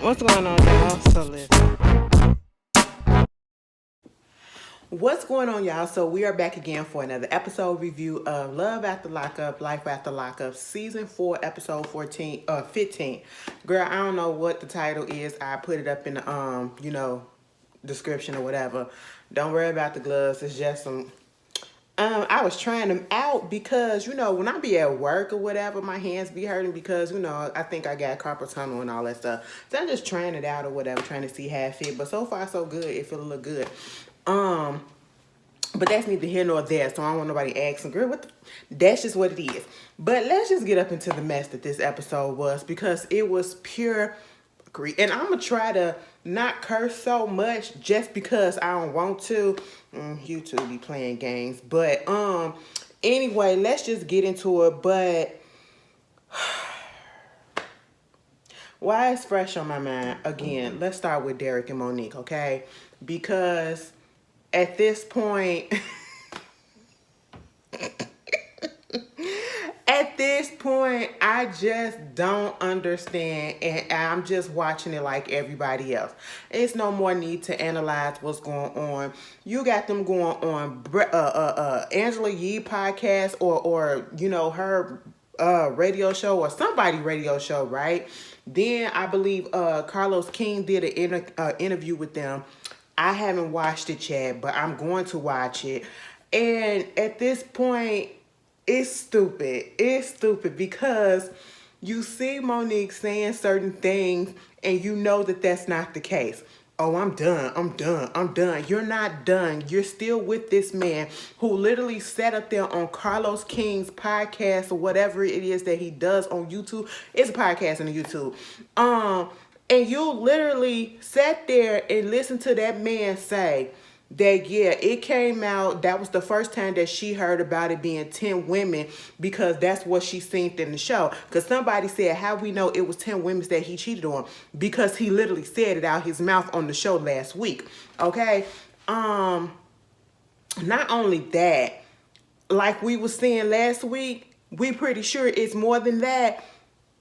What's going on, y'all? So listen. What's going on, y'all? So we are back again for another episode review of Love After Lockup, Life After Lockup, Season 4, Episode 15. Girl, I don't know what the title is. I put it up in the, description or whatever. Don't worry about the gloves. It's just some... I was trying them out because, when I be at work or whatever, my hands be hurting because, I think I got carpal tunnel and all that stuff. So I'm just trying it out or whatever, trying to see how it fit. But so far, so good. It feel a little good. But that's neither here nor there, so I don't want nobody asking, girl, that's just what it is. But let's just get up into the mess that this episode was, because it was pure grief. And I'm going to try to not curse so much just because I don't want to. You two be playing games. But anyway, let's just get into it. But why it's fresh on my mind, again, let's start with Derek and Monique, okay? Because at this point, I just don't understand, and I'm just watching it like everybody else. It's no more need to analyze what's going on. You got them going on Angela Yee podcast or her radio show or somebody radio show, right? Then I believe Carlos King did an interview with them. I haven't watched it yet, but I'm going to watch it. And at this point, it's stupid. It's stupid because you see Monique saying certain things and you know that that's not the case. Oh, I'm done. You're not done. You're still with this man who literally sat up there on Carlos King's podcast or whatever it is that he does on YouTube. It's a podcast on YouTube. And you literally sat there and listened to that man say that, yeah, it came out, that was the first time that she heard about it being 10 women because that's what she seen in the show. Because somebody said, how we know it was 10 women that he cheated on? Because he literally said it out his mouth on the show last week, okay? Not only that, like we was saying last week, we pretty sure it's more than that.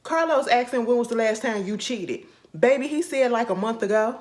Carlos asked him, when was the last time you cheated? Baby, he said like a month ago.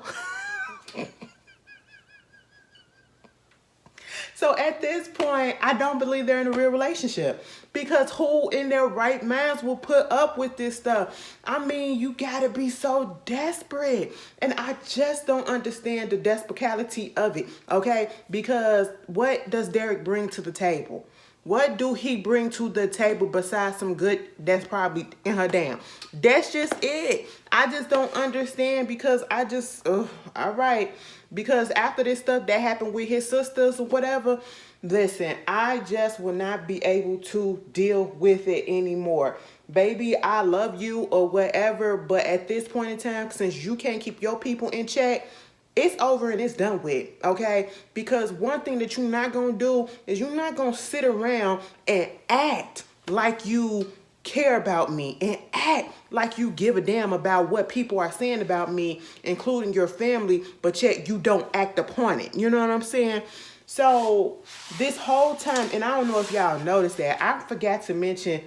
So at this point, I don't believe they're in a real relationship. Because who in their right minds will put up with this stuff? I mean, you gotta be so desperate. And I just don't understand the desperatity of it, okay? Because what does Derek bring to the table? What do he bring to the table besides some good that's probably in her damn? That's just it. I just don't understand because all right. Because after this stuff that happened with his sisters or whatever, listen, I just will not be able to deal with it anymore. Baby, I love you or whatever, but at this point in time, since you can't keep your people in check, it's over and it's done with, okay? Because one thing that you're not going to do is you're not going to sit around and act like you care about me and act like you give a damn about what people are saying about me, including your family, but yet you don't act upon it. You know what I'm saying? So this whole time, and I don't know if y'all noticed that, I forgot to mention,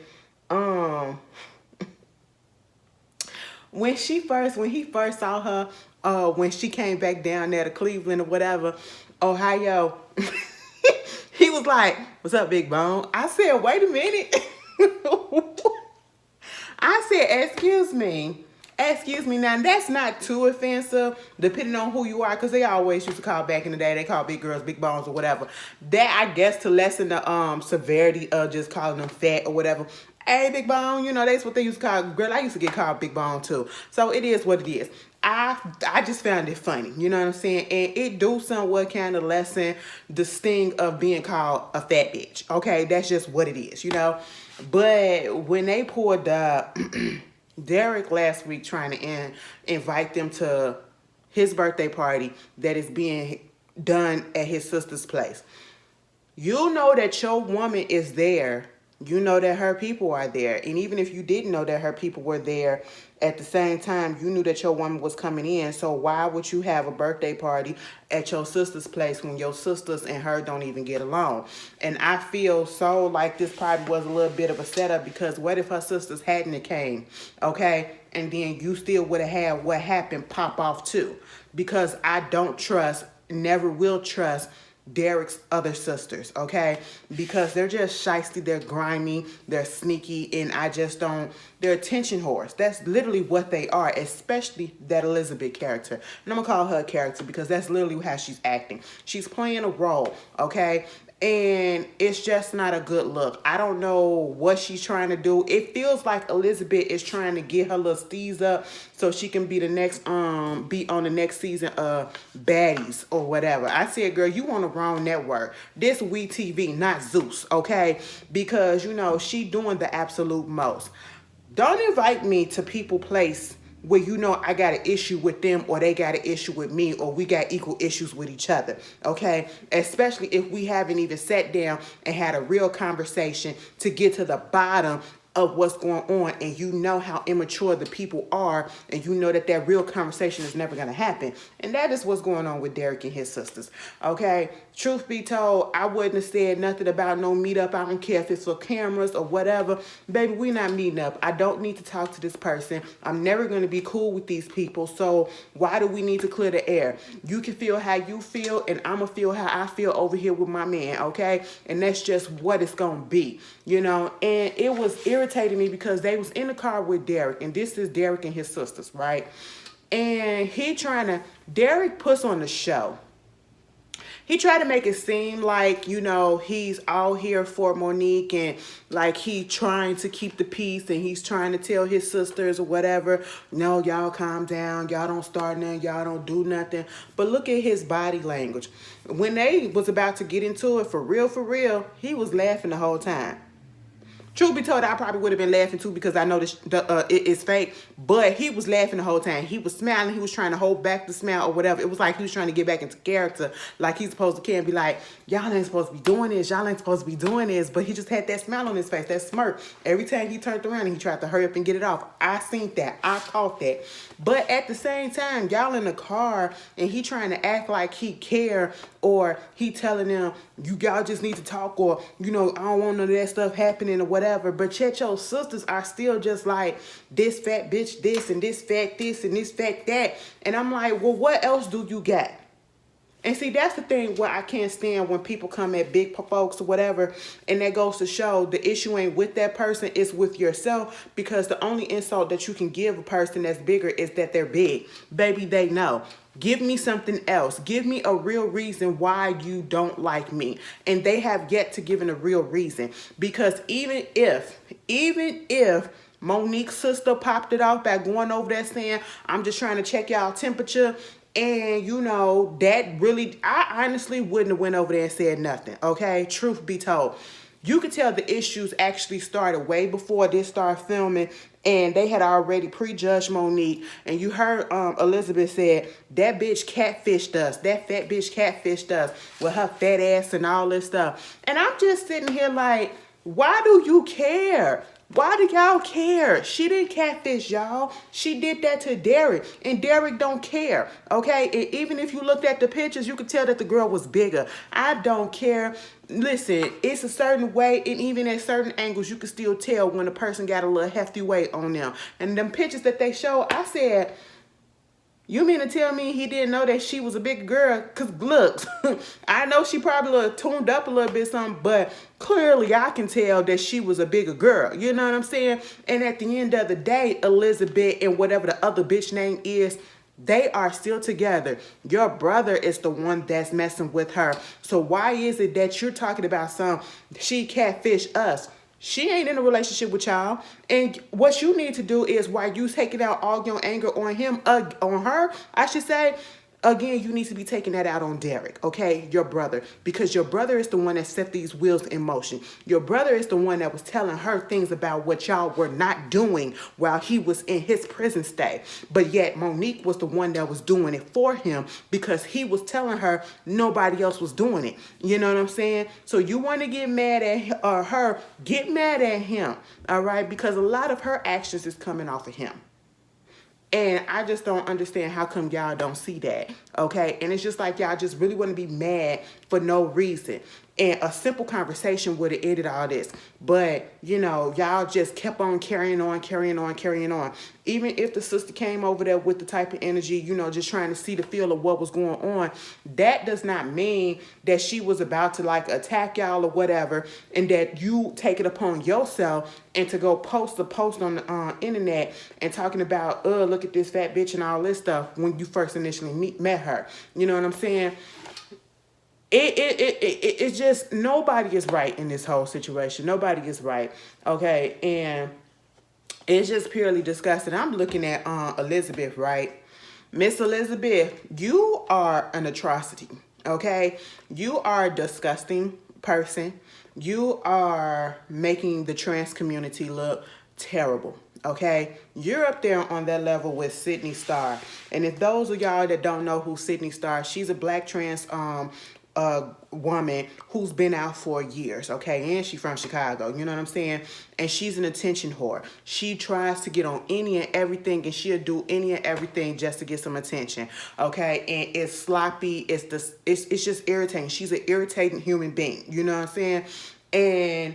when he first saw her, when she came back down there to Cleveland or whatever, Ohio, he was like, "What's up, big bone?" I said, "Wait a minute." I said, excuse me. Now, that's not too offensive, depending on who you are, because they always used to call back in the day, they call big girls big bones or whatever. That, I guess, to lessen the severity of just calling them fat or whatever. Hey, big bone, that's what they used to call, girl, I used to get called big bone too. So it is what it is. I just found it funny, you know what I'm saying? And it do somewhat kind of lessen the sting of being called a fat bitch, okay? That's just what it is, But when they pulled up Derek last week trying to invite them to his birthday party that is being done at his sister's place, you know that your woman is there. You know that her people are there. And even if you didn't know that her people were there, At the same time, you knew that your woman was coming in, so why would you have a birthday party at your sister's place when your sisters and her don't even get along? And I feel so like this probably was a little bit of a setup, because what if her sisters hadn't came, okay? And then you still would have had what happened pop off too. Because I don't trust, never will trust Derek's other sisters, okay? Because they're just shysty, they're grimy, they're sneaky, and I just don't, they're attention whores. That's literally what they are, especially that Elizabeth character. And I'm gonna call her a character because that's literally how she's acting. She's playing a role, okay? And it's just not a good look. I don't know what she's trying to do. It feels like Elizabeth is trying to get her little steez up so she can be the next be on the next season of Baddies or whatever. I said, girl, you on the wrong network. This We TV, not Zeus, okay? Because you know she doing the absolute most. Don't invite me to people place where you know I got an issue with them or they got an issue with me or we got equal issues with each other, okay? Especially if we haven't even sat down and had a real conversation to get to the bottom of what's going on, and you know how immature the people are, and you know that that real conversation is never going to happen. And that is what's going on with Derek and his sisters, okay? Truth be told, I wouldn't have said nothing about no meetup. I don't care if it's for cameras or whatever. Baby, we not meeting up. I don't need to talk to this person. I'm never going to be cool with these people, so why do we need to clear the air? You can feel how you feel, and I'm going to feel how I feel over here with my man, okay? And that's just what it's going to be, you know? And it was irritating me because they was in the car with Derek, and this is Derek and his sisters, right? And Derek puts on the show. He tried to make it seem like, you know, he's out here for Monique, and like he trying to keep the peace, and he's trying to tell his sisters or whatever, no, y'all calm down, y'all don't start nothing, y'all don't do nothing. But look at his body language. When they was about to get into it for real, he was laughing the whole time. Truth be told, I probably would have been laughing too because I know it's fake. But he was laughing the whole time. He was smiling. He was trying to hold back the smile or whatever. It was like he was trying to get back into character, like he's supposed to care and be like, y'all ain't supposed to be doing this. Y'all ain't supposed to be doing this. But he just had that smile on his face, that smirk. Every time he turned around and he tried to hurry up and get it off. I seen that. I caught that. But at the same time, y'all in the car and he trying to act like he care, or he telling them, y'all just need to talk, or, you know, I don't want none of that stuff happening or whatever. But yet your sisters are still just like, this fat bitch this, and this fat this, and this fat that. And I'm like, well, what else do you got? And see, that's the thing where I can't stand when people come at big folks or whatever, and that goes to show the issue ain't with that person, it's with yourself, because the only insult that you can give a person that's bigger is that they're big. Baby, they know. Give me something else. Give me a real reason why you don't like me. And they have yet to give a real reason. Because even if Monique's sister popped it off by going over there saying, I'm just trying to check y'all temperature, and you know, that really, I honestly wouldn't have went over there and said nothing, okay? Truth be told. You could tell the issues actually started way before this started filming, and they had already prejudged Monique. And you heard Elizabeth said, that bitch catfished us. That fat bitch catfished us with her fat ass and all this stuff. And I'm just sitting here like, why do you care? Why do y'all care? She didn't catfish y'all. She did that to Derek, and Derek don't care, okay? And even if you looked at the pictures, you could tell that the girl was bigger. I don't care. Listen, it's a certain way, and even at certain angles, you can still tell when a person got a little hefty weight on them. And them pictures that they show, I said, you mean to tell me he didn't know that she was a big girl? Because look, I know she probably tuned up a little bit something, but clearly I can tell that she was a bigger girl. You know what I'm saying? And at the end of the day, Elizabeth and whatever the other bitch name is, they are still together. Your brother is the one that's messing with her. So why is it that you're talking about she catfish us? She ain't in a relationship with y'all. And what you need to do is, while you taking out all your anger on him, on her, I should say, again, you need to be taking that out on Derek, okay? Your brother. Because your brother is the one that set these wheels in motion. Your brother is the one that was telling her things about what y'all were not doing while he was in his prison stay. But yet Monique was the one that was doing it for him because he was telling her nobody else was doing it. You know what I'm saying? So you want to get mad at her, get mad at him, all right? Because a lot of her actions is coming off of him. And I just don't understand how come y'all don't see that, okay? And it's just like y'all just really want to be mad for no reason. And a simple conversation would have ended all this. But, you know, y'all just kept on carrying on, carrying on, carrying on. Even if the sister came over there with the type of energy, you know, just trying to see the feel of what was going on, that does not mean that she was about to like attack y'all or whatever, and that you take it upon yourself and to go post a post on the internet and talking about, look at this fat bitch and all this stuff when you first initially met her. You know what I'm saying? It's just nobody is right in this whole situation. Nobody is right. Okay. And it's just purely disgusting. I'm looking at Elizabeth, right? Miss Elizabeth, you are an atrocity. Okay. You are a disgusting person. You are making the trans community look terrible. Okay, you're up there on that level with Sydney Starr. And if those of y'all that don't know who Sydney Starr, she's a black trans woman who's been out for years, okay, and she's from Chicago, you know what I'm saying? And she's an attention whore. She tries to get on any and everything, and she'll do any and everything just to get some attention, okay? And it's sloppy, it's just irritating. She's an irritating human being, you know what I'm saying? And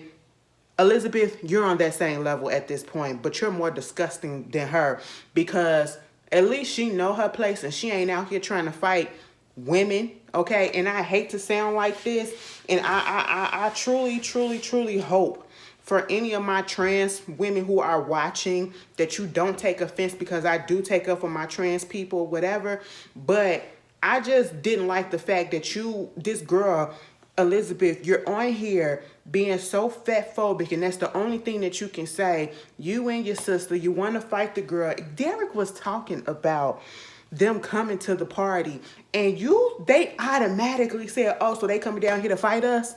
Elizabeth, you're on that same level at this point, but you're more disgusting than her, because at least she know her place and she ain't out here trying to fight women, okay? And I hate to sound like this, and I truly, truly, truly hope for any of my trans women who are watching that you don't take offense, because I do take up for my trans people, whatever, but I just didn't like the fact that this girl, Elizabeth, you're on here being so fat phobic, and that's the only thing that you can say. You and your sister, you want to fight the girl. Derek was talking about them coming to the party, and they automatically said, oh, so they coming down here to fight us?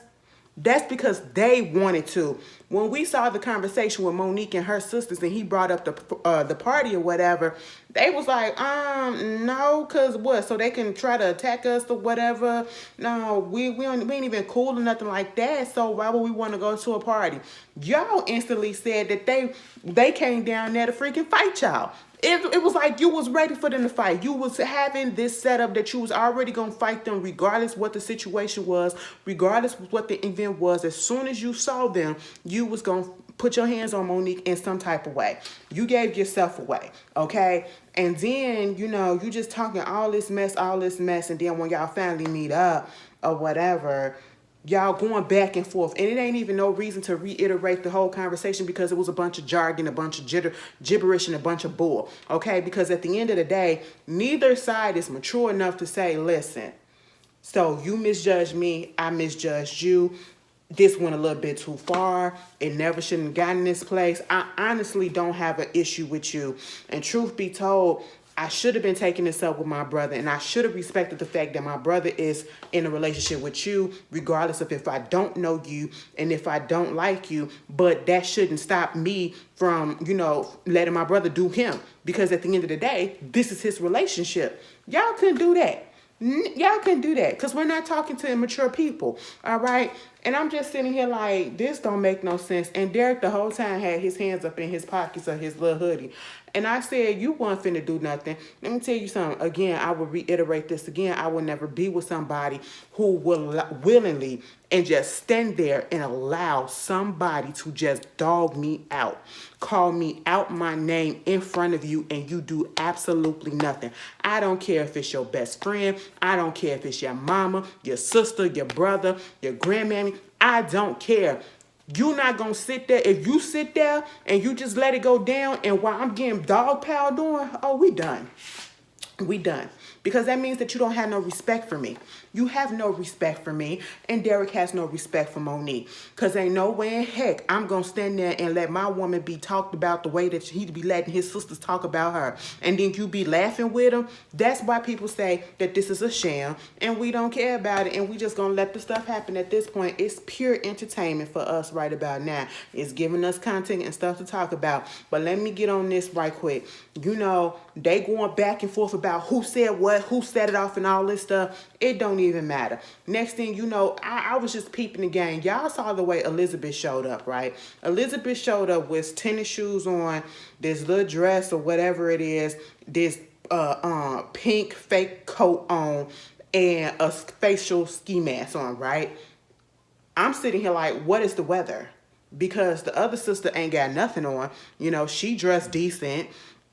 That's because they wanted to. When we saw the conversation with Monique and her sisters, and he brought up the party or whatever, they was like, no, cause what? So they can try to attack us or whatever. No, we ain't even cool or nothing like that. So why would we want to go to a party? Y'all instantly said that they came down there to freaking fight y'all. It was like you was ready for them to fight. You was having this setup that you was already going to fight them regardless what the situation was, regardless of what the event was. As soon as you saw them, you was going to put your hands on Monique in some type of way. You gave yourself away, okay? And then, you know, you just talking all this mess, and then when y'all finally meet up or whatever, y'all going back and forth, and it ain't even no reason to reiterate the whole conversation, because it was a bunch of jargon, a bunch of gibberish, and a bunch of bull, okay? Because at the end of the day, neither side is mature enough to say, listen, so you misjudged me, I misjudged you, this went a little bit too far, it never shouldn't have gotten this place. I honestly don't have an issue with you, and truth be told, I should have been taking this up with my brother, and I should have respected the fact that my brother is in a relationship with you, regardless of if I don't know you and if I don't like you. But that shouldn't stop me from, you know, letting my brother do him, because at the end of the day, this is his relationship. Y'all couldn't do that. Y'all couldn't do that, because we're not talking to immature people, all right? And I'm just sitting here like, this don't make no sense. And Derek the whole time had his hands up in his pockets of his little hoodie. And I said, you weren't finna do nothing. Let me tell you something. Again, I will reiterate this again. I will never be with somebody who will willingly and just stand there and allow somebody to just dog me out, call me out my name in front of you, and you do absolutely nothing. I don't care if it's your best friend. I don't care if it's your mama, your sister, your brother, your grandmammy. I don't care. You're not going to sit there. If you sit there and you just let it go down, and while I'm getting dog piled on, oh, we done. We done. Because that means that you don't have no respect for me. You have no respect for me, and Derek has no respect for Monique. Because ain't no way in heck I'm going to stand there and let my woman be talked about the way that he'd be letting his sisters talk about her. And then you be laughing with him. That's why people say that this is a sham, and we don't care about it, and we just going to let the stuff happen at this point. It's pure entertainment for us right about now. It's giving us content and stuff to talk about. But let me get on this right quick. You know, they going back and forth about about who said what, who set it off and all this stuff. It don't even matter. Next thing you know, I was just peeping the game. Y'all saw the way Elizabeth showed up, right? Elizabeth showed up with tennis shoes on, this little dress or whatever it is, this pink fake coat on, and a facial ski mask on, right? I'm sitting here like, what is the weather? Because the other sister ain't got nothing on. You know, she dressed decent.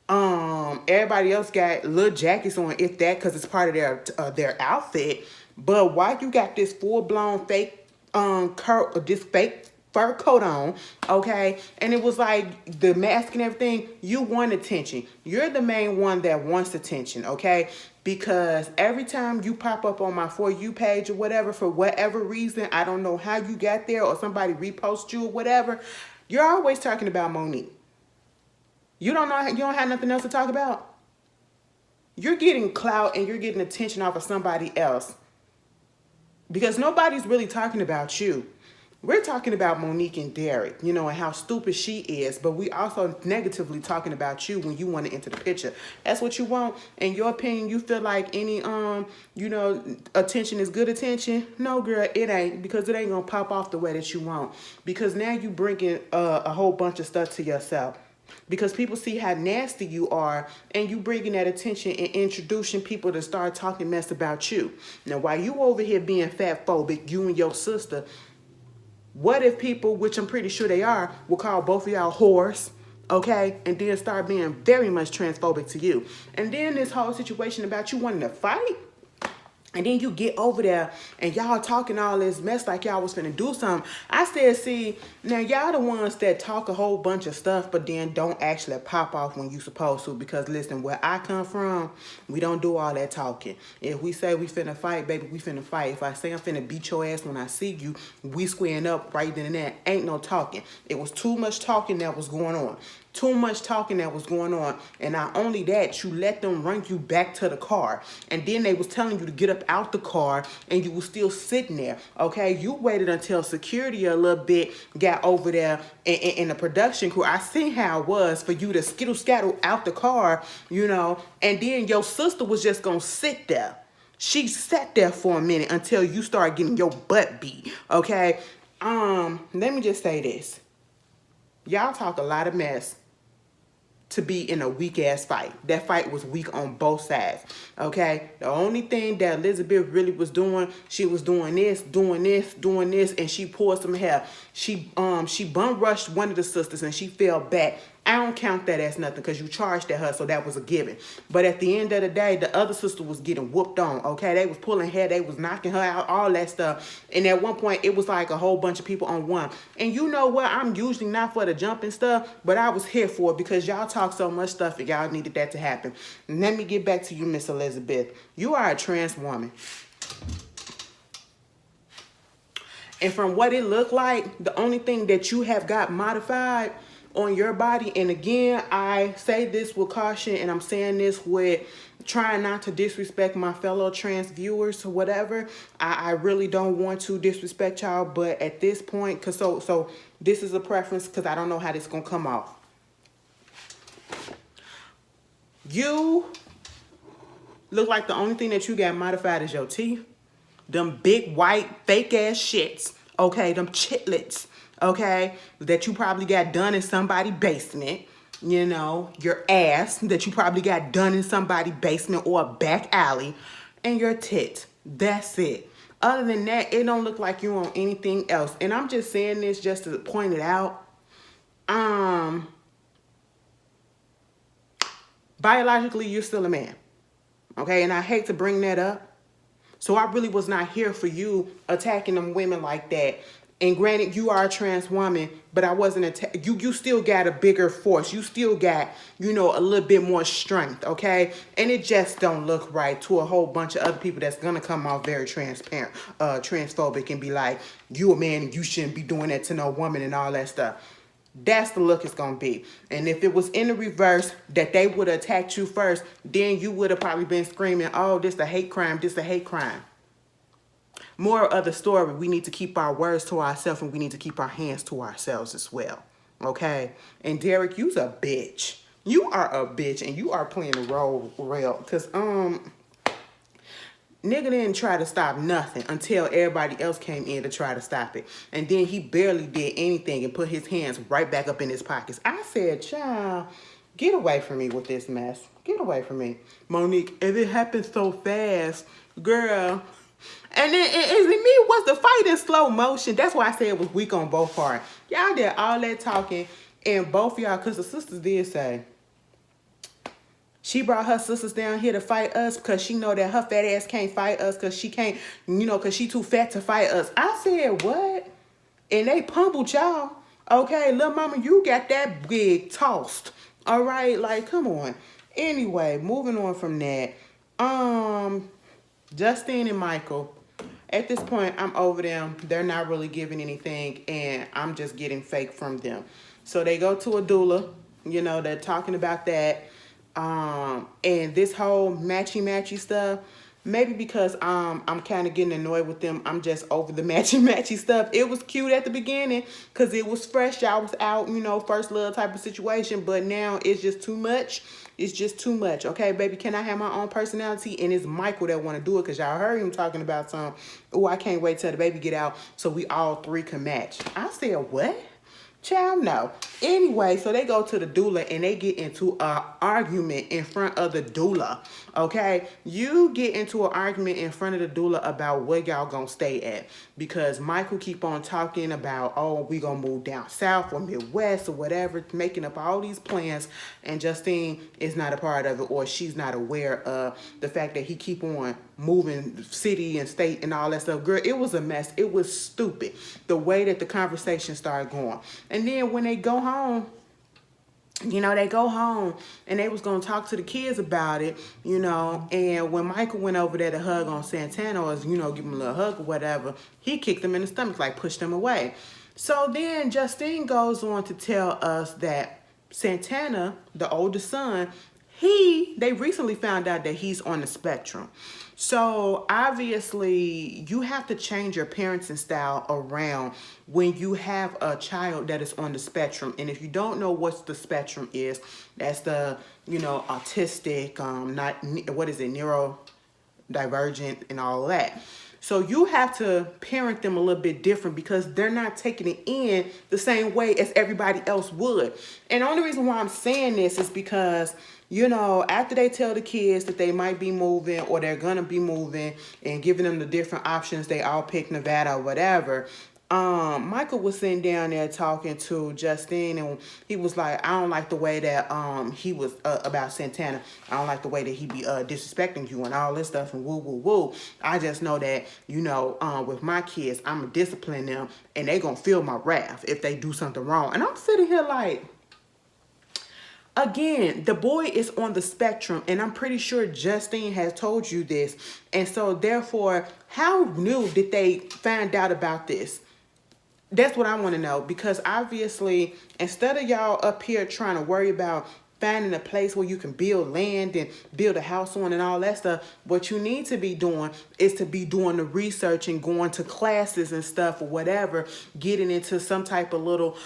Everybody else got little jackets on, if that, because it's part of their outfit. But why you got this full blown fake coat, this fake fur coat on, okay? And it was like the mask and everything. You want attention. You're the main one that wants attention, okay? Because every time you pop up on my For You page or whatever, for whatever reason, I don't know how you got there, or somebody repost you or whatever, you're always talking about Monique. You don't have nothing else to talk about? You're getting clout and you're getting attention off of somebody else. Because nobody's really talking about you. We're talking about Monique and Derek, you know, and how stupid she is, but we also negatively talking about you when you want to enter the picture. That's what you want. In your opinion, you feel like any, you know, attention is good attention? No, girl, it ain't, because it ain't going to pop off the way that you want. Because now you bringing a whole bunch of stuff to yourself. Because people see how nasty you are, and you bringing that attention and introducing people to start talking mess about you. Now, while you over here being fat phobic, you and your sister, what if people, which I'm pretty sure they are, will call both of y'all whores, okay? And then start being very much transphobic to you. And then this whole situation about you wanting to fight. And then you get over there and y'all talking all this mess like y'all was finna do something. I said, see, now y'all the ones that talk a whole bunch of stuff, but then don't actually pop off when you supposed to. Because listen, where I come from, we don't do all that talking. If we say we finna fight, baby, we finna fight. If I say I'm finna beat your ass when I see you, we squaring up right then and there. Ain't no talking. It was too much talking that was going on. Too much talking that was going on. And not only that, you let them run you back to the car. And then they was telling you to get up out the car, and you was still sitting there, okay? You waited until security a little bit got over there in the production crew. I seen how it was for you to skittle out the car, you know, and then your sister was just gonna sit there. She sat there for a minute until you start getting your butt beat, okay? Let me just say this. Y'all talk a lot of mess to be in a weak-ass fight. That fight was weak on both sides, okay? The only thing that Elizabeth really was doing, she was doing this, and she pulled some hair. She bum rushed one of the sisters, and she fell back. I don't count that as nothing because you charged at her, so that was a given. But at the end of the day, the other sister was getting whooped on, okay? They was pulling hair, they was knocking her out, all that stuff. And at one point, it was like a whole bunch of people on one. And you know what? I'm usually not for the jumping stuff, but I was here for it because y'all talk so much stuff and y'all needed that to happen. And let me get back to you, Miss Elizabeth. You are a trans woman. And from what it looked like, the only thing that you have got modified on your body, and again, I say this with caution, and I'm saying this with trying not to disrespect my fellow trans viewers or whatever. I really don't want to disrespect y'all, but at this point, cause so this is a preference because I don't know how this is gonna come off. You look like the only thing that you got modified is your teeth. Them big white fake ass shits, okay? Them chitlets, okay? That you probably got done in somebody's basement. You know, your ass that you probably got done in somebody's basement or a back alley. And your tits. That's it. Other than that, it don't look like you on anything else. And I'm just saying this just to point it out. Biologically, you're still a man. Okay? And I hate to bring that up. So I really was not here for you attacking them women like that. And granted, you are a trans woman, but I wasn't you still got a bigger force. You still got, you know, a little bit more strength, okay? And it just don't look right to a whole bunch of other people that's gonna come off very transparent, transphobic and be like, you a man and you shouldn't be doing that to no woman and all that stuff. That's the look it's gonna be. And if it was in the reverse, that they would have attacked you first, then you would have probably been screaming, oh, this a hate crime, this a hate crime. More of the story, we need to keep our words to ourselves and we need to keep our hands to ourselves as well, okay? And Derek, you's a bitch. You are a bitch and you are playing the role well. Cause nigga didn't try to stop nothing until everybody else came in to try to stop it. And then he barely did anything and put his hands right back up in his pockets. I said, child, get away from me with this mess. Get away from me. Monique, if it happened so fast, girl. And then is it me? Was the fight in slow motion? That's why I said it was weak on both parts. Y'all did all that talking and both y'all, because the sisters did say, she brought her sisters down here to fight us because she know that her fat ass can't fight us because she can't, because she too fat to fight us. I said, what? And they pummeled y'all. Okay, little mama, you got that big tossed. All right, like, come on. Anyway, moving on from that. Justine and Michael. At this point, I'm over them. They're not really giving anything, and I'm just getting fake from them. So they go to a doula. They're talking about that. And this whole matchy stuff, maybe because I'm kind of getting annoyed with them, I'm just over the matchy stuff. It was cute at the beginning because it was fresh. I was out, first little type of situation, but now it's just too much. It's just too much. Okay, baby, can I have my own personality? And it's Michael that want to do it because y'all heard him talking about some, oh, I can't wait till the baby get out so we all three can match. I said, what? Child, no. Anyway, so they go to the doula and they get into an argument in front of the doula. Okay? You get into an argument in front of the doula about where y'all gonna stay at. Because Michael keep on talking about, oh, we gonna move down south or Midwest or whatever, making up all these plans, and Justine is not a part of it, or she's not aware of the fact that he keep on moving city and state and all that stuff. Girl, it was a mess. It was stupid the way that the conversation started going. And then when they go home, they go home and they was going to talk to the kids about it, and when Michael went over there to hug on Santana or, give him a little hug or whatever, he kicked him in the stomach, like pushed him away. So then Justine goes on to tell us that Santana, the oldest son, they recently found out that he's on the spectrum. So obviously you have to change your parenting style around when you have a child that is on the spectrum. And if you don't know what the spectrum is, that's the, autistic, neurodivergent and all that. So you have to parent them a little bit different because they're not taking it in the same way as everybody else would. And the only reason why I'm saying this is because, after they tell the kids that they might be moving or they're going to be moving and giving them the different options, they all pick Nevada or whatever. Michael was sitting down there talking to Justine, and he was like, I don't like the way that he was about Santana. I don't like the way that he be disrespecting you and all this stuff and woo. I just know that, with my kids, I'm going to discipline them and they going to feel my wrath if they do something wrong. And I'm sitting here like, again, the boy is on the spectrum, and I'm pretty sure Justine has told you this. And so therefore, how new did they find out about this? That's what I want to know, because obviously, instead of y'all up here trying to worry about finding a place where you can build land and build a house on and all that stuff, what you need to be doing is to be doing the research and going to classes and stuff or whatever, getting into some type of little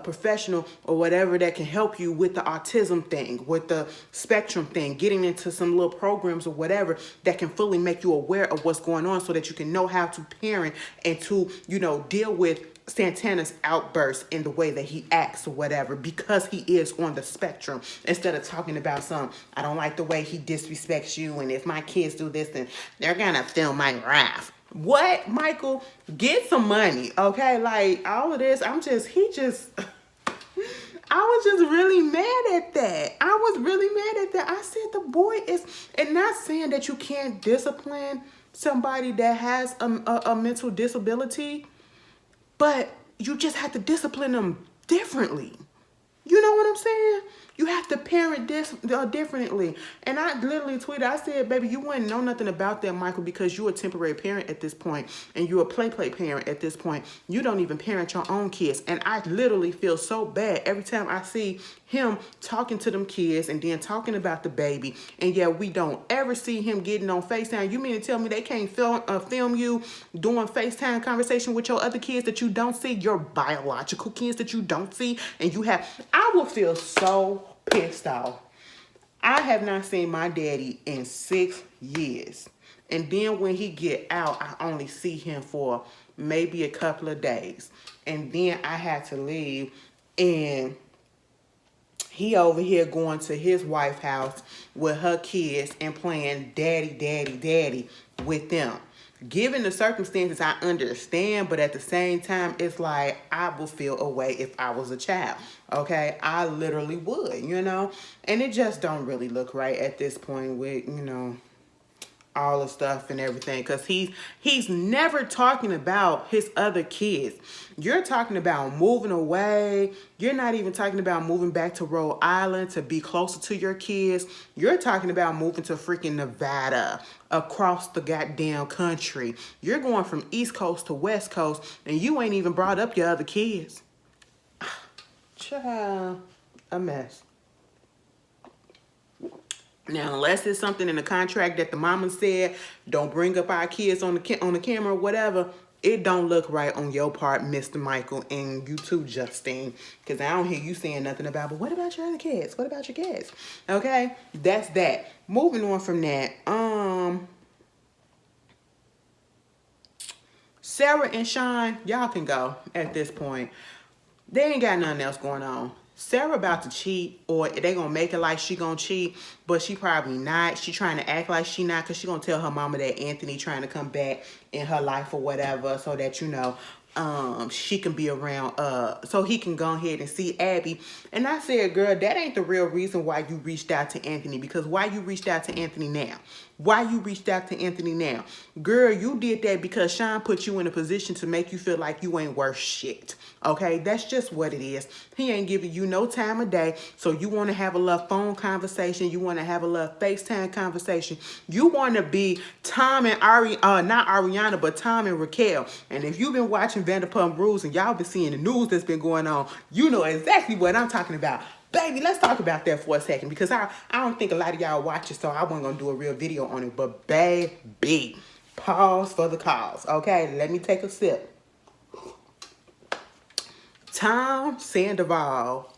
professional or whatever that can help you with the autism thing, with the spectrum thing, getting into some little programs or whatever that can fully make you aware of what's going on so that you can know how to parent and to, deal with Santana's outbursts in the way that he acts or whatever, because he is on the spectrum, instead of talking about I don't like the way he disrespects you, and if my kids do this, then they're gonna feel my wrath. What, Michael? Get some money, okay? Like, all of this, I was just really mad at that. I said the boy is, and not saying that you can't discipline somebody that has a mental disability, but you just have to discipline them differently. You know what I'm saying? You have to parent this differently. And I literally tweeted, I said, baby, you wouldn't know nothing about that, Michael, because you're a temporary parent at this point, and you're a play parent at this point. You don't even parent your own kids. And I literally feel so bad every time I see him talking to them kids and then talking about the baby. And yeah, we don't ever see him getting on FaceTime. You mean to tell me they can't film you doing FaceTime conversation with your other kids that you don't see, your biological kids that you don't see, and you have, I will feel so pissed off. I have not seen my daddy in 6 years. And then when he get out, I only see him for maybe a couple of days. And then I had to leave, and he over here going to his wife's house with her kids and playing daddy, daddy, daddy with them. Given the circumstances, I understand, but at the same time, it's like I would feel away if I was a child. Okay, I literally would, and it just don't really look right at this point with all the stuff and everything, because he's never talking about his other kids. You're talking about moving away. You're not even talking about moving back to Rhode Island to be closer to your kids. You're talking about moving to freaking Nevada, across the goddamn country. You're going from East Coast to West Coast, and you ain't even brought up your other kids. Child, a mess. Now, unless it's something in the contract that the mama said, don't bring up our kids on the camera or whatever, it don't look right on your part, Mr. Michael, and you too, Justine, because I don't hear you saying nothing about, but what about your other kids? What about your kids? Okay, that's that. Moving on from that, Sarah and Sean, y'all can go at this point. They ain't got nothing else going on. Sarah about to cheat, or they gonna make it like she gonna cheat, but she probably not. She trying to act like she not, because she gonna tell her mama that Anthony trying to come back in her life or whatever, so that she can be around, so he can go ahead and see Abby. And I said, girl, that ain't the real reason why you reached out to Anthony, because why you reached out to Anthony now? Why you reached out to Anthony now? Girl, you did that because Sean put you in a position to make you feel like you ain't worth shit. Okay, that's just what it is. He ain't giving you no time of day, so you want to have a little phone conversation. You want to have a little FaceTime conversation. You want to be Tom and not Ariana, but Tom and Raquel. And if you've been watching Vanderpump Rules and y'all been seeing the news that's been going on, you know exactly what I'm talking about. Baby, let's talk about that for a second, because I don't think a lot of y'all watch it, so I wasn't going to do a real video on it. But baby, pause for the cause. Okay, let me take a sip. Tom Sandoval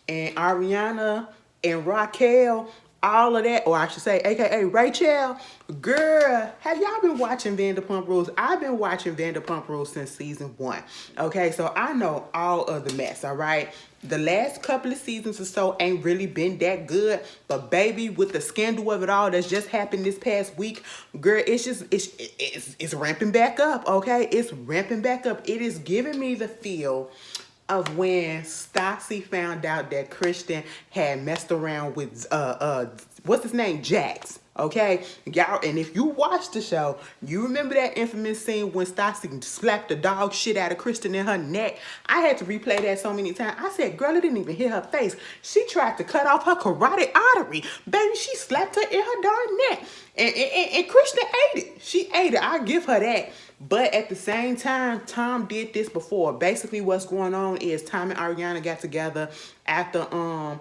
and Ariana and Raquel, all of that, or I should say, aka Rachel, girl, have y'all been watching Vanderpump Rules? I've been watching Vanderpump Rules since season 1. Okay, so I know all of the mess, all right? The last couple of seasons or so ain't really been that good, but baby, with the scandal of it all that's just happened this past week, girl, it's ramping back up, okay? It's ramping back up. It is giving me the feel of when Stassi found out that Christian had messed around with what's his name, Jax. Okay, y'all, and if you watch the show, you remember that infamous scene when Stassi slapped the dog shit out of Kristen in her neck. I had to replay that so many times. I said, girl, it didn't even hit her face. She tried to cut off her carotid artery. Baby, she slapped her in her darn neck. And Kristen ate it. She ate it. I give her that. But at the same time, Tom did this before. Basically, what's going on is Tom and Ariana got together after, Tom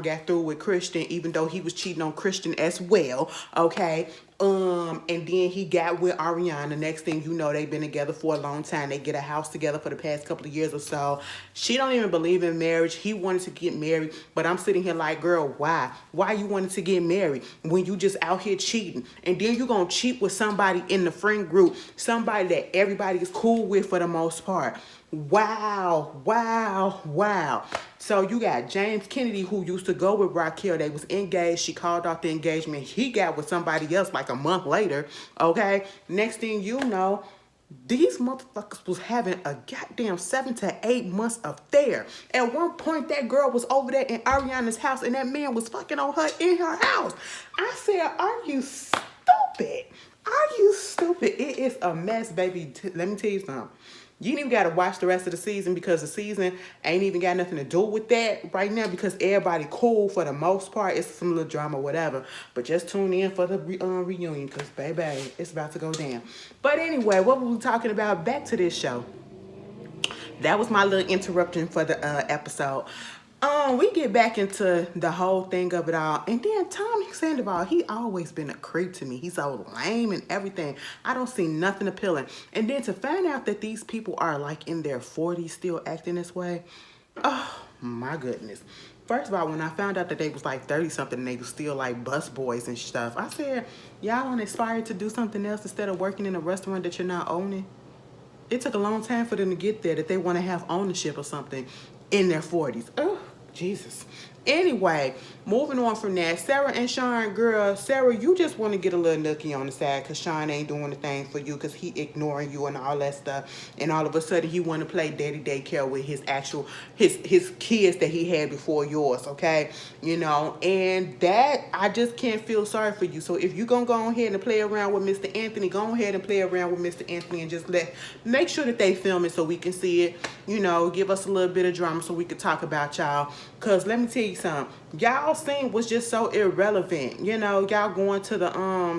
got through with Christian, even though he was cheating on Christian as well, okay? And then he got with Ariana. Next thing you know, they've been together for a long time. They get a house together for the past couple of years or so. She don't even believe in marriage. He wanted to get married, but I'm sitting here like, girl, why? Why you wanted to get married when you just out here cheating? And then you gonna cheat with somebody in the friend group, somebody that everybody is cool with for the most part. Wow, wow, wow. So you got James Kennedy, who used to go with Raquel. They was engaged. She called off the engagement. He got with somebody else like a month later, okay? Next thing you know, these motherfuckers was having a goddamn 7 to 8 months affair. At one point, that girl was over there in Ariana's house, and that man was fucking on her in her house. I said, are you stupid? Are you stupid? It is a mess, baby. Let me tell you something. You ain't even got to watch the rest of the season, because the season ain't even got nothing to do with that right now, because everybody cool for the most part. It's some little drama, whatever. But just tune in for the reunion, because, baby, it's about to go down. But anyway, what were we talking about? Back to this show. That was my little interruption for the episode. We get back into the whole thing of it all. And then Tom Sandoval, he always been a creep to me. He's so lame and everything. I don't see nothing appealing. And then to find out that these people are like in their 40s still acting this way. Oh, my goodness. First of all, when I found out that they was like 30 something and they was still like bus boys and stuff, I said, y'all don't aspire to do something else instead of working in a restaurant that you're not owning? It took a long time for them to get there, that they want to have ownership or something in their 40s. Oh, Jesus. Anyway, moving on from that, Sarah and Sean, girl, Sarah, you just want to get a little nookie on the side because Sean ain't doing the thing for you because he ignoring you and all that stuff. And all of a sudden, he want to play daddy daycare with his actual, his kids that he had before yours, okay? You know, and that, I just can't feel sorry for you. So if you going to go ahead and play around with Mr. Anthony, go ahead and play around with Mr. Anthony and just make sure that they film it so we can see it. You know, give us a little bit of drama so we can talk about y'all. Because let me tell you something. Y'all scene was just so irrelevant. You know, y'all going to the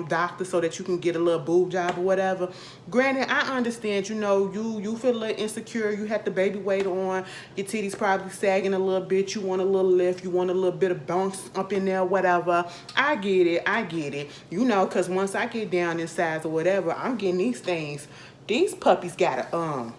doctor so that you can get a little boob job or whatever. Granted, I understand, you know, you feel a little insecure. You had the baby weight on. Your titties probably sagging a little bit. You want a little lift. You want a little bit of bounce up in there, whatever. I get it. You know, because once I get down in size or whatever, I'm getting these things. These puppies gotta,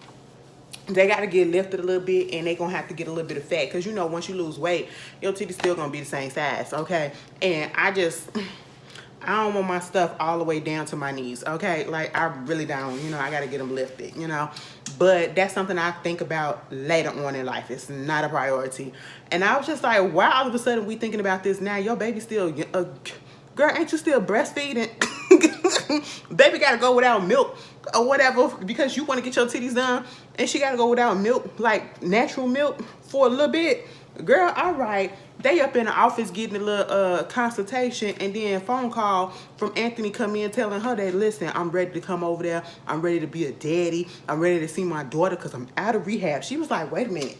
they got to get lifted a little bit, and they going to have to get a little bit of fat. Because, you know, once you lose weight, your titties still going to be the same size, okay? And I don't want my stuff all the way down to my knees, okay? Like, I really don't. You know, I got to get them lifted, you know? But that's something I think about later on in life. It's not a priority. And I was just like, why all of a sudden we thinking about this now? Your baby still, girl, ain't you still breastfeeding? Baby got to go without milk or whatever because you want to get your titties done, and she got to go without milk, like natural milk, for a little bit. Girl, all right. They up in the office getting a little consultation, and then phone call from Anthony come in telling her that, listen, I'm ready to come over there. I'm ready to be a daddy. I'm ready to see my daughter because I'm out of rehab. She was like, wait a minute.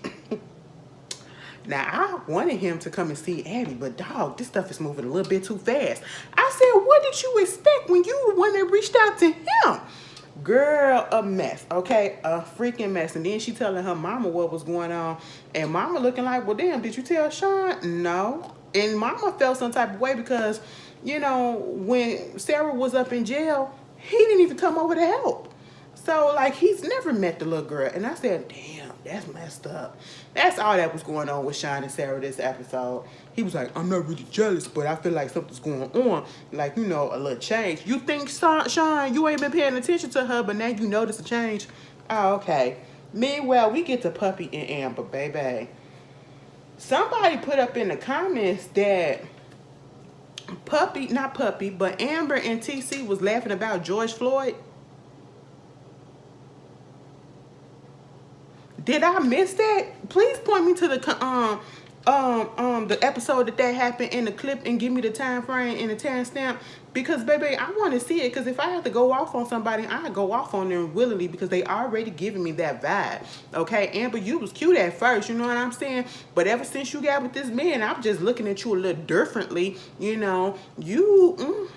Now, I wanted him to come and see Abby, but dog, this stuff is moving a little bit too fast. I said, what did you expect when you the one that reached out to him? Girl, a mess, okay? A freaking mess. And then she telling her mama what was going on. And mama looking like, well, damn, did you tell Sean? No. And mama felt some type of way because, you know, when Sarah was up in jail, he didn't even come over to help. So, like, he's never met the little girl. And I said, damn, that's messed up. That's all that was going on with Sean and Sarah this episode. He was like, I'm not really jealous, but I feel like something's going on. Like, you know, a little change. You think, Sean, you ain't been paying attention to her, but now you notice a change? Oh, okay. Meanwhile, we get to Puppy and Amber, baby. Somebody put up in the comments that but Amber and TC was laughing about George Floyd. Did I miss that? Please point me to the episode that happened in the clip and give me the time frame and the time stamp, because baby, I want to see it. Because if I have to go off on somebody, I go off on them willingly because they already giving me that vibe. Okay, Amber, you was cute at first, you know what I'm saying? But ever since you got with this man, I'm just looking at you a little differently. You know, you.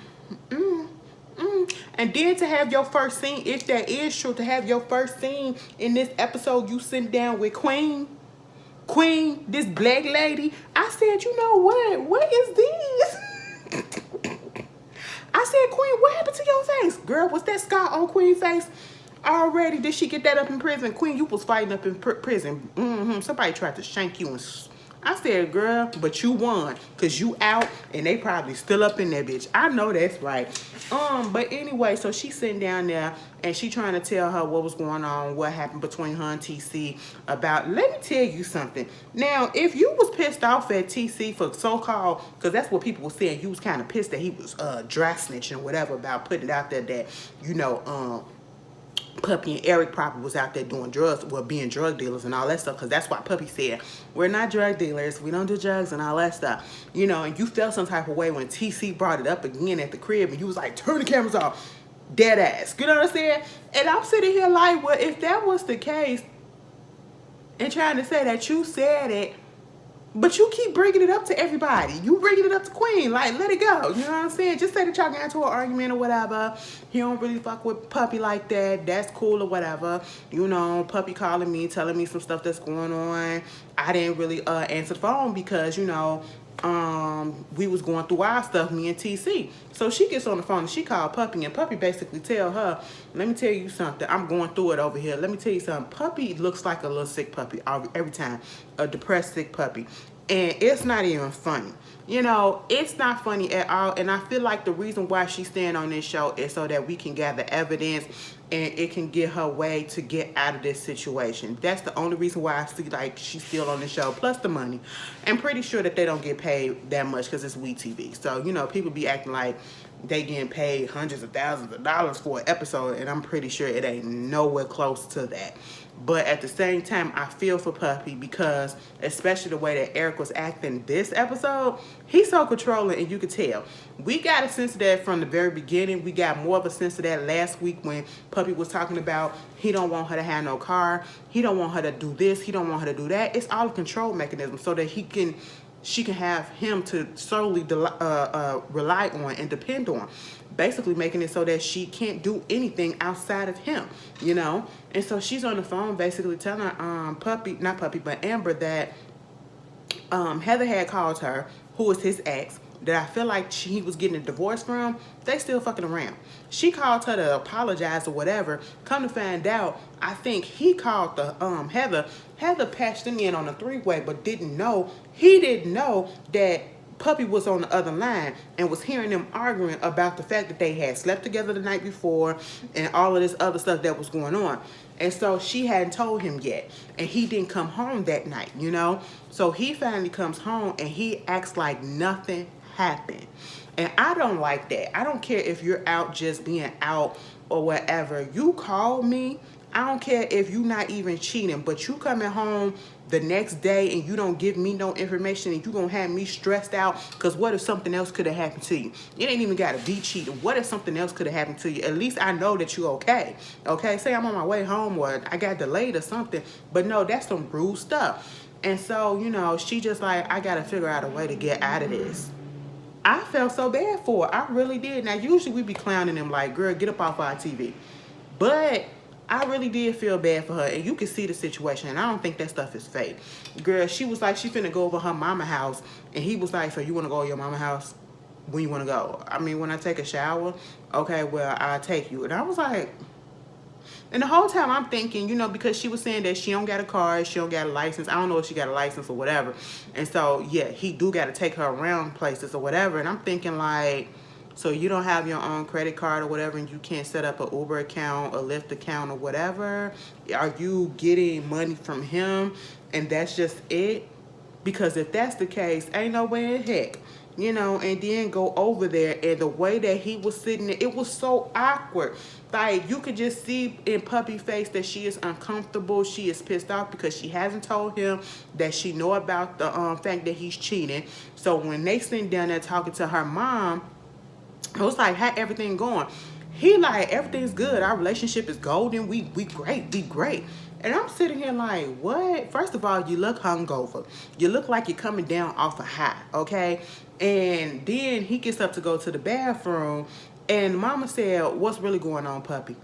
And then to have your first scene, if that is true, to have your first scene in this episode, you sitting down with Queen, this black lady. I said, you know what is this? I said, Queen, what happened to your face? Girl, was that scar on Queen's face already? Did she get that up in prison? Queen, you was fighting up in prison. Somebody tried to shank you. And I said, girl, but you won because you out and they probably still up in that bitch. I know that's right. But anyway, so she's sitting down there and she trying to tell her what was going on, what happened between her and TC about, let me tell you something. Now, if you was pissed off at TC for so-called, because that's what people were saying, you was kind of pissed that he was dry snitching or whatever about putting it out there that, you know, Puppy and Eric probably was out there doing drugs, well, being drug dealers and all that stuff, because that's why Puppy said, we're not drug dealers, we don't do drugs and all that stuff, you know. And you felt some type of way when TC brought it up again at the crib and you was like, turn the cameras off, dead ass, you know what I'm saying? And I'm sitting here like, well, if that was the case and trying to say that you said it, but you keep bringing it up to everybody. You bringing it up to Queen. Like, let it go. You know what I'm saying? Just say that y'all got into an argument or whatever. He don't really fuck with Puppy like that. That's cool or whatever. You know, Puppy calling me, telling me some stuff that's going on. I didn't really answer the phone because, you know, we was going through our stuff, me and TC. So she gets on the phone and she called Puppy, and Puppy basically tell her, let me tell you something, I'm going through it over here. Let me tell you something. Puppy looks like a little sick puppy every time, a depressed sick puppy. And it's not even funny. You know, it's not funny at all. And I feel like the reason why she's staying on this show is so that we can gather evidence and it can get her way to get out of this situation. That's the only reason why I see like she's still on the show, plus the money. I'm pretty sure that they don't get paid that much because it's WeTV. So, you know, people be acting like they getting paid hundreds of thousands of dollars for an episode, and I'm pretty sure it ain't nowhere close to that. But at the same time, I feel for Puppy because, especially the way that Eric was acting this episode, he's so controlling, and you could tell. We got a sense of that from the very beginning. We got more of a sense of that last week when Puppy was talking about he don't want her to have no car, he don't want her to do this, he don't want her to do that. It's all a control mechanism so that she can have him to solely rely on and depend on, basically making it so that she can't do anything outside of him, you know. And so she's on the phone basically telling Amber that Heather had called her, who was his ex, that I feel like he was getting a divorce from. They still fucking around. She called her to apologize or whatever. Come to find out, I think he called the Heather. Heather patched him in on a three-way, but he didn't know that Puppy was on the other line and was hearing them arguing about the fact that they had slept together the night before and all of this other stuff that was going on. And so she hadn't told him yet. And he didn't come home that night, you know. So he finally comes home and he acts like nothing happened. And I don't like that. I don't care if you're out just being out or whatever. You call me. I don't care if you're not even cheating, but you coming home the next day and you don't give me no information and you gonna have me stressed out because what if something else could have happened to you? It ain't even gotta be cheating. What if something else could have happened to you? At least I know that you're okay. Okay, say I'm on my way home or I got delayed or something, but no, that's some rude stuff. And so, you know, she just like, I gotta figure out a way to get out of this. I felt so bad for her. I really did. Now, usually we be clowning them like, girl, get up off our TV. But I really did feel bad for her, and you can see the situation, and I don't think that stuff is fake. Girl, she was like, she finna go over her mama house, and he was like, so you want to go to your mama house? When you want to go? I mean, when I take a shower? Okay, well, I'll take you. And I was like, and the whole time I'm thinking, you know, because she was saying that she don't got a car, she don't got a license. I don't know if she got a license or whatever. And so, yeah, he do got to take her around places or whatever. And I'm thinking like, so you don't have your own credit card or whatever and you can't set up an Uber account, a Lyft account or whatever? Are you getting money from him and that's just it? Because if that's the case, ain't no way in heck. You know, and then go over there, and the way that he was sitting there, it was so awkward. Like, you could just see in Puppy's face that she is uncomfortable. She is pissed off because she hasn't told him that she know about the fact that he's cheating. So when they sitting down there talking to her mom, I was like, how everything going? He like, everything's good. Our relationship is golden. We great. And I'm sitting here like, what? First of all, you look hungover. You look like you're coming down off a high, okay? And then he gets up to go to the bathroom, and mama said, what's really going on, Puppy?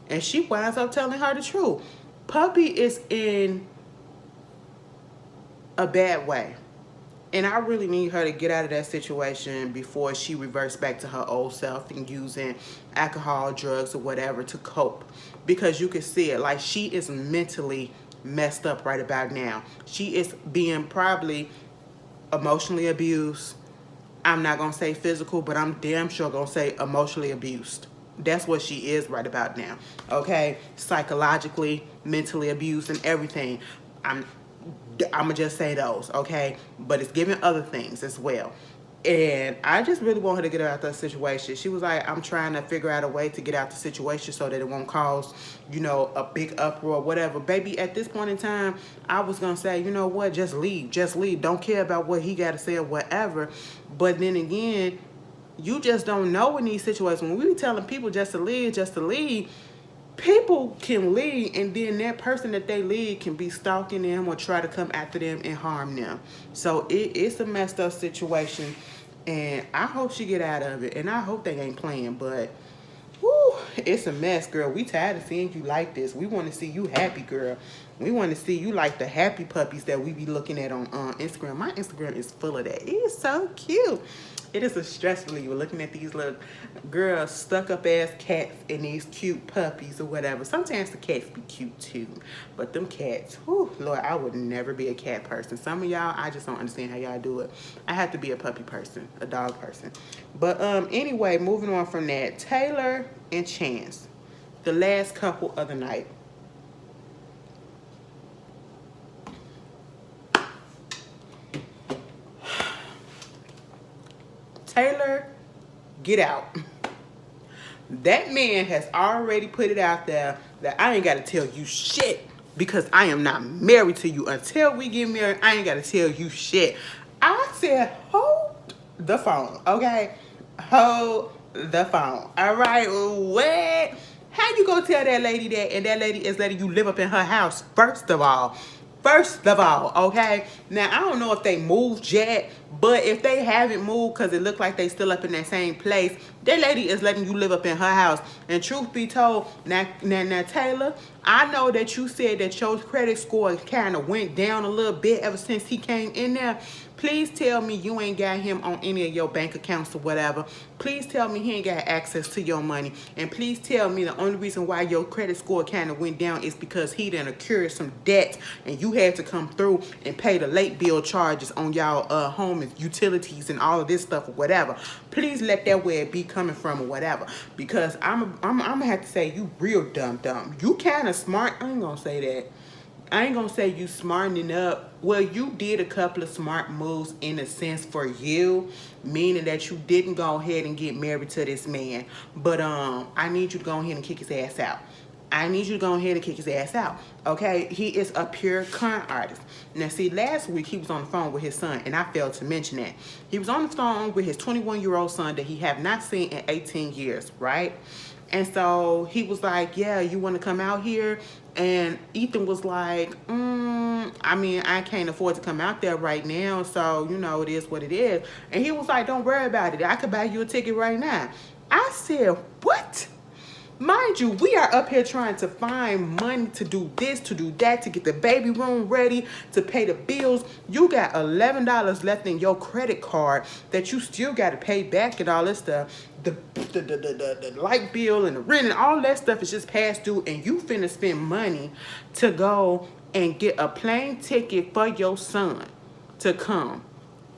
And she winds up telling her the truth. Puppy is in a bad way. And I really need her to get out of that situation before she reverts back to her old self and using alcohol, drugs, or whatever to cope. Because you can see it. Like, she is mentally messed up right about now. She is being probably emotionally abused. I'm not going to say physical, but I'm damn sure going to say emotionally abused. That's what she is right about now. Okay? Psychologically, mentally abused, and everything. I'm going to just say those, okay? But it's giving other things as well. And I just really want her to get out of that situation. She was like, I'm trying to figure out a way to get out the situation so that it won't cause, you know, a big uproar, whatever. Baby, at this point in time, I was going to say, you know what, just leave. Just leave. Don't care about what he got to say or whatever. But then again, you just don't know in these situations. When we be telling people just to leave, people can leave, and then that person that they leave can be stalking them or try to come after them and harm them. So it's a messed up situation, and I hope she get out of it, and I hope they ain't playing, but whew, it's a mess, girl. We tired of seeing you like this. We want to see you happy, girl. We want to see you like the happy puppies that we be looking at on Instagram. My Instagram is full of that. It's so cute. It is a stress reliever looking at these little girls stuck up ass cats and these cute puppies or whatever. Sometimes the cats be cute too, but them cats, whew, Lord, I would never be a cat person. Some of y'all, I just don't understand how y'all do it. I have to be a puppy person, a dog person. But anyway, moving on from that, Taylor and Chance, the last couple of the night. Taylor, get out. That man has already put it out there that I ain't got to tell you shit because I am not married to you. Until we get married, I ain't got to tell you shit. I said, hold the phone, okay? Hold the phone, all right? What? How you gonna tell that lady that and that lady is letting you live up in her house, first of all? First of all, okay? Now, I don't know if they moved yet, but if they haven't moved because it looked like they still up in that same place, that lady is letting you live up in her house. And truth be told, now Taylor, I know that you said that your credit score kind of went down a little bit ever since he came in there. Please tell me you ain't got him on any of your bank accounts or whatever. Please tell me he ain't got access to your money. And please tell me the only reason why your credit score kind of went down is because he done accrued some debt and you had to come through and pay the late bill charges on y'all home and utilities and all of this stuff or whatever. Please let that where it be coming from or whatever. Because I'm gonna have to say you real dumb. You kind of smart. I ain't gonna say that. I ain't gonna say you smartening up. Well, you did a couple of smart moves in a sense for you, meaning that you didn't go ahead and get married to this man. But I need you to go ahead and kick his ass out. I need you to go ahead and kick his ass out, okay? He is a pure con artist. Now, see, last week he was on the phone with his son, and I failed to mention that. He was on the phone with his 21-year-old son that he have not seen in 18 years, right? And so he was like, yeah, you want to come out here? And Ethan was like, I mean, I can't afford to come out there right now, so, you know, it is what it is. And he was like, don't worry about it. I could buy you a ticket right now. I said, what? Mind you, we are up here trying to find money to do this, to do that, to get the baby room ready, to pay the bills. You got $11 left in your credit card that you still got to pay back and all this stuff. The light bill and the rent and all that stuff is just past due, and you finna spend money to go and get a plane ticket for your son to come.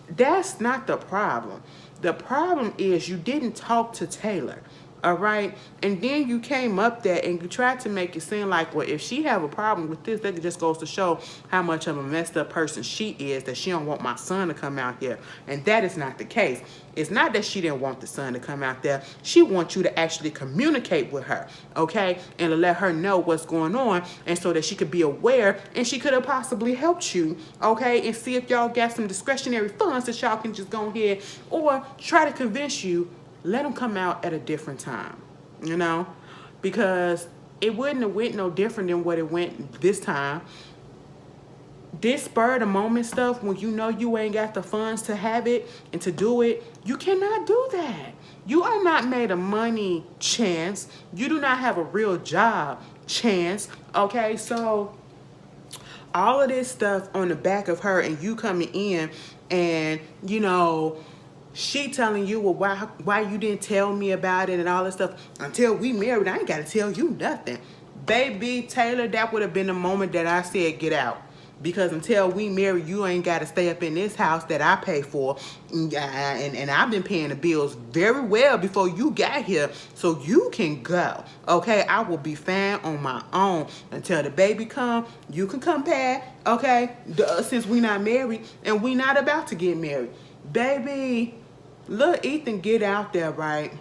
That's not the problem. The problem is you didn't talk to Taylor. All right, and then you came up there and you tried to make it seem like, well, if she have a problem with this, that just goes to show how much of a messed up person she is, that she don't want my son to come out here. And that is not the case. It's not that she didn't want the son to come out there. She wants you to actually communicate with her, okay, and to let her know what's going on, and so that she could be aware and she could have possibly helped you, okay, and see if y'all got some discretionary funds that y'all can just go ahead or try to convince you. Let them come out at a different time, you know, because it wouldn't have went no different than what it went this time. This spur of the moment stuff, when you know you ain't got the funds to have it and to do it, you cannot do that. You are not made of money, Chance. You do not have a real job, Chance. Okay, so all of this stuff on the back of her and you coming in and, you know, she telling you, well, why you didn't tell me about it and all this stuff. Until we married, I ain't got to tell you nothing. Baby, Taylor, that would have been the moment that I said get out. Because until we married, you ain't got to stay up in this house that I pay for. And I've been paying the bills very well before you got here. So you can go. Okay, I will be fine on my own. Until the baby come, you can come back. Okay, since we not married and we not about to get married. Baby, look, Ethan get out there, right?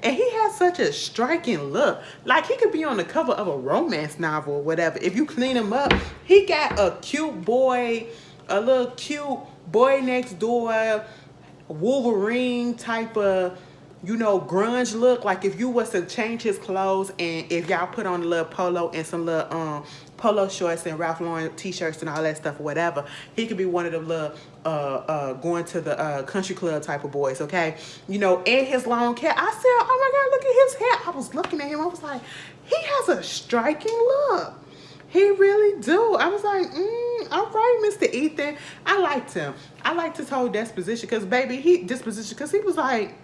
And he has such a striking look. Like he could be on the cover of a romance novel or whatever. If you clean him up, he got a cute boy, a little cute boy next door, Wolverine type of, you know, grunge look. Like if you was to change his clothes and if y'all put on a little polo and some little polo shorts and Ralph Lauren t-shirts and all that stuff or whatever, he could be one of the little going to the country club type of boys, okay? You know, and his long hair. I said, oh my God, look at his hair. I was looking at him. I was like, he has a striking look. He really do. I was like, all right, Mr. Ethan. I liked him. I liked his whole disposition because he was like,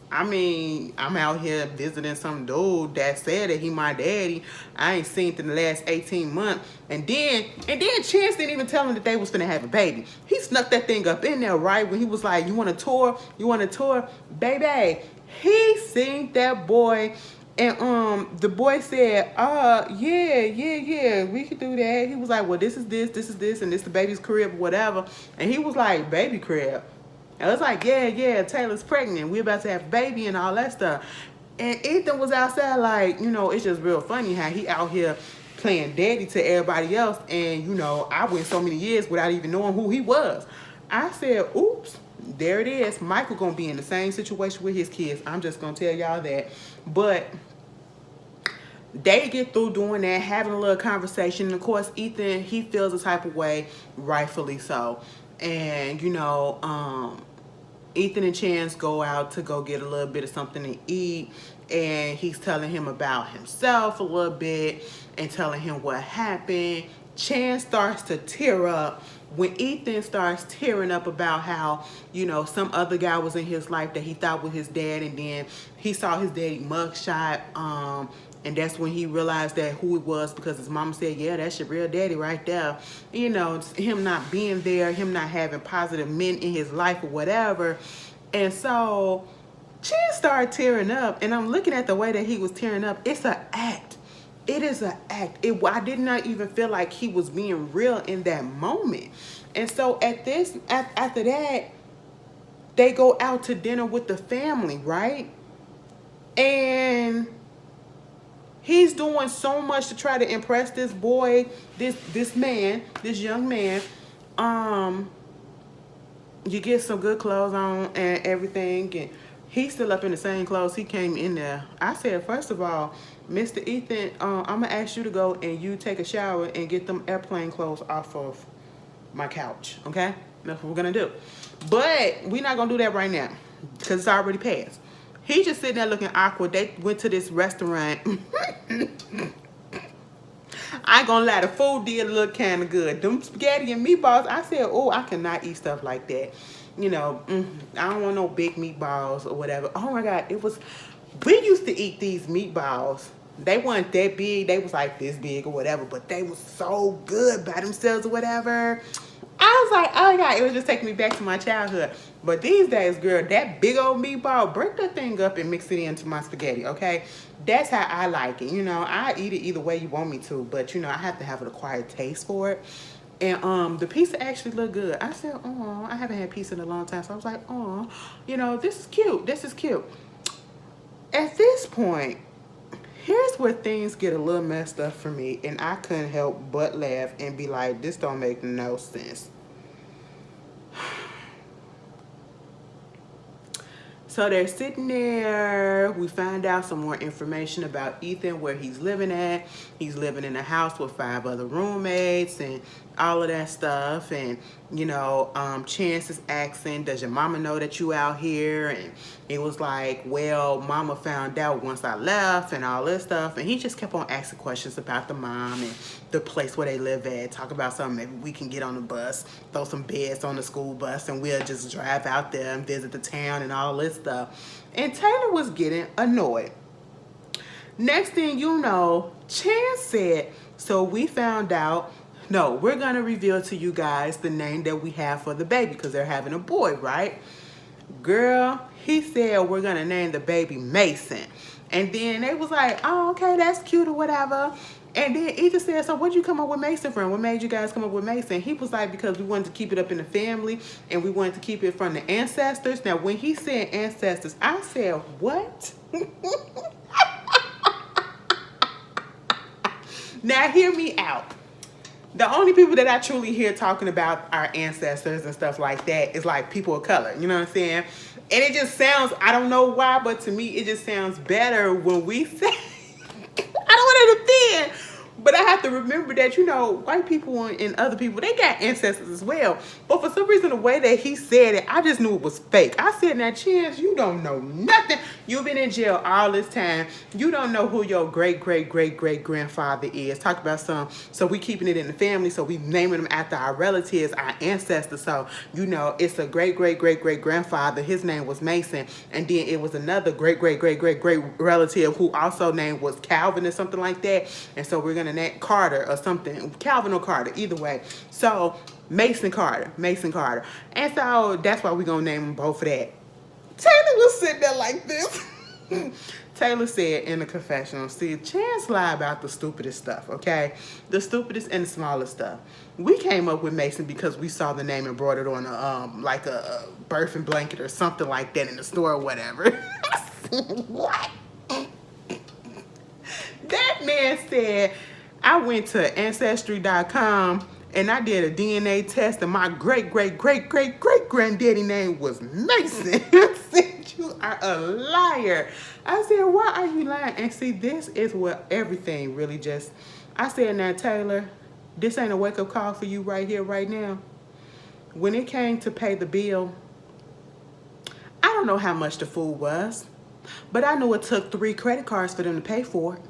I mean, I'm out here visiting some dude that said that he my daddy. I ain't seen him in the last 18 months. And then Chance didn't even tell him that they was finna have a baby. He snuck that thing up in there, right? When he was like, you want a tour? You want a tour? Baby, he seen that boy. And the boy said, yeah, we could do that. He was like, well, this is this, and this the baby's crib, whatever. And he was like, baby crib. And I was like, yeah, Taylor's pregnant. We're about to have a baby and all that stuff. And Ethan was outside like, it's just real funny how he out here playing daddy to everybody else. And, I went so many years without even knowing who he was. I said, oops, there it is. Michael gonna be in the same situation with his kids. I'm just gonna tell y'all that. But they get through doing that, having a little conversation. And of course, Ethan, he feels a type of way, rightfully so. And, Ethan and Chance go out to go get a little bit of something to eat. And he's telling him about himself a little bit and telling him what happened. Chance starts to tear up when Ethan starts tearing up about how, some other guy was in his life that he thought was his dad. And then he saw his daddy mugshot. And that's when he realized that who it was, because his mama said, yeah, that's your real daddy right there. Him not being there, him not having positive men in his life or whatever. And so Chance started tearing up, and I'm looking at the way that he was tearing up. It's an act. It is an act. I did not even feel like he was being real in that moment. And so after that, they go out to dinner with the family, right? And he's doing so much to try to impress this boy, this young man. You get some good clothes on and everything, and he's still up in the same clothes he came in there. I said, first of all, Mr. Ethan, I'm gonna ask you to go and you take a shower and get them airplane clothes off of my couch, okay? That's what we're gonna do. But we're not gonna do that right now because it's already passed. He just sitting there looking awkward. They went to this restaurant. I ain't gonna lie, the food did look kind of good. Them spaghetti and meatballs, I said, oh, I cannot eat stuff like that. I don't want no big meatballs or whatever. Oh my God, we used to eat these meatballs. They weren't that big. They was like this big or whatever, but they was so good by themselves or whatever. I was like, oh my God, it was just taking me back to my childhood. But these days, girl, that big old meatball, break that thing up and mix it into my spaghetti, okay? That's how I like it. I eat it either way you want me to, but, I have to have an acquired taste for it. And the pizza actually looked good. I said, oh, I haven't had pizza in a long time. So I was like, oh, this is cute. This is cute. At this point, here's where things get a little messed up for me, and I couldn't help but laugh and be like, this don't make no sense. So they're sitting there. We find out some more information about Ethan, where he's living at. He's living in a house with 5 other roommates and all of that stuff. And, Chance is asking, does your mama know that you out here? And it was like, well, mama found out once I left and all this stuff. And he just kept on asking questions about the mom and the place where they live at. Talk about something, maybe we can get on the bus, throw some beds on the school bus, and we'll just drive out there and visit the town and all this stuff. And Taylor was getting annoyed. Next thing you know, Chance said, so we found out, no, we're going to reveal to you guys the name that we have for the baby, because they're having a boy, right? Girl, he said we're going to name the baby Mason. And then they was like, oh, okay, that's cute or whatever. And then Ethan said, so where'd you come up with Mason from? What made you guys come up with Mason? He was like, because we wanted to keep it up in the family and we wanted to keep it from the ancestors. Now, when he said ancestors, I said, what? Now, hear me out. The only people that I truly hear talking about our ancestors and stuff like that is like people of color. You know what I'm saying? And it just sounds, I don't know why, but to me, it just sounds better when we say, I don't want to offend, but I have to remember that, white people and other people, they got ancestors as well. But for some reason, the way that he said it, I just knew it was fake. I said, now, Chance, you don't know nothing. You've been in jail all this time. You don't know who your great-great-great-great-grandfather is. Talk about some. So we keeping it in the family. So we naming them after our relatives, our ancestors. So, you know, it's a great-great-great-great-grandfather. His name was Mason. And then it was another great-great-great-great-great relative who also named was Calvin or something like that. And so we're going to name Carter or something. Calvin or Carter, either way. So Mason Carter. And so that's why we're going to name them both for that. Taylor was sitting there like this. Taylor said in the confessional, see, Chance lie about the stupidest stuff, okay? The stupidest and the smallest stuff. We came up with Mason because we saw the name and brought it on like a birthing blanket or something like that in the store or whatever. What? That man said, I went to Ancestry.com and I did a DNA test and my great-great-great-great-great-granddaddy name was Mason. I said, you are a liar. I said, why are you lying? And see, this is what everything really just... I said, now, Taylor, this ain't a wake-up call for you right here, right now. When it came to pay the bill, I don't know how much the food was, but I knew it took 3 credit cards for them to pay for it.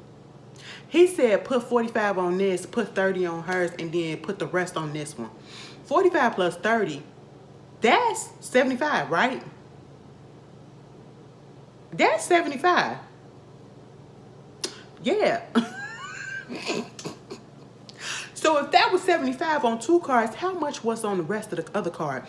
He said, put 45 on this, put 30 on hers, and then put the rest on this one. 45 plus 30, that's 75, right? That's 75. Yeah. So if that was 75 on 2 cards, how much was on the rest of the other card?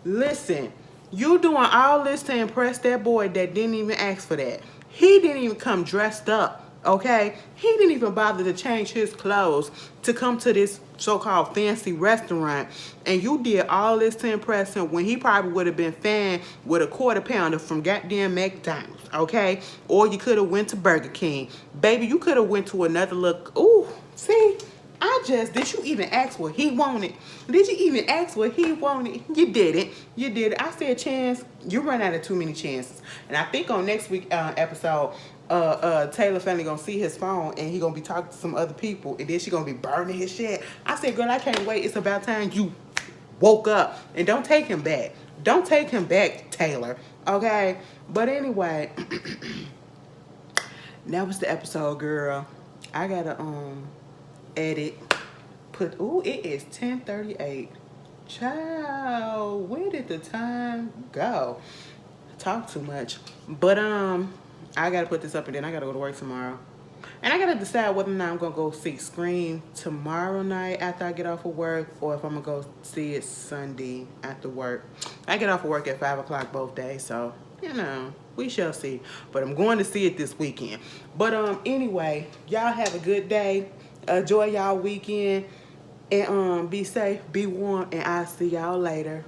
Listen, you doing all this to impress that boy that didn't even ask for that. He didn't even come dressed up. Okay, he didn't even bother to change his clothes to come to this so-called fancy restaurant, and you did all this to impress him when he probably would have been fine with a quarter pounder from goddamn McDonald's, okay? Or you could have went to Burger King. Baby, you could have went to another look. Ooh, see, did you even ask what he wanted? Did you even ask what he wanted? You didn't. You did it. I said, Chance, you run out of too many chances. And I think on next week episode, Taylor finally gonna see his phone and he gonna be talking to some other people and then she gonna be burning his shit. I said, girl, I can't wait. It's about time you woke up. And don't take him back. Don't take him back, Taylor. Okay? But anyway, that was the episode, girl. I gotta edit. Ooh, it is 10:38. Child, where did the time go? Talk too much. But I gotta put this up and then I gotta go to work tomorrow. And I gotta decide whether or not I'm gonna go see Scream tomorrow night after I get off of work or if I'm gonna go see it Sunday after work. I get off of work at 5 o'clock both days, so, you know, we shall see. But I'm going to see it this weekend. But anyway, y'all have a good day. Enjoy y'all weekend. And be safe, be warm, and I'll see y'all later.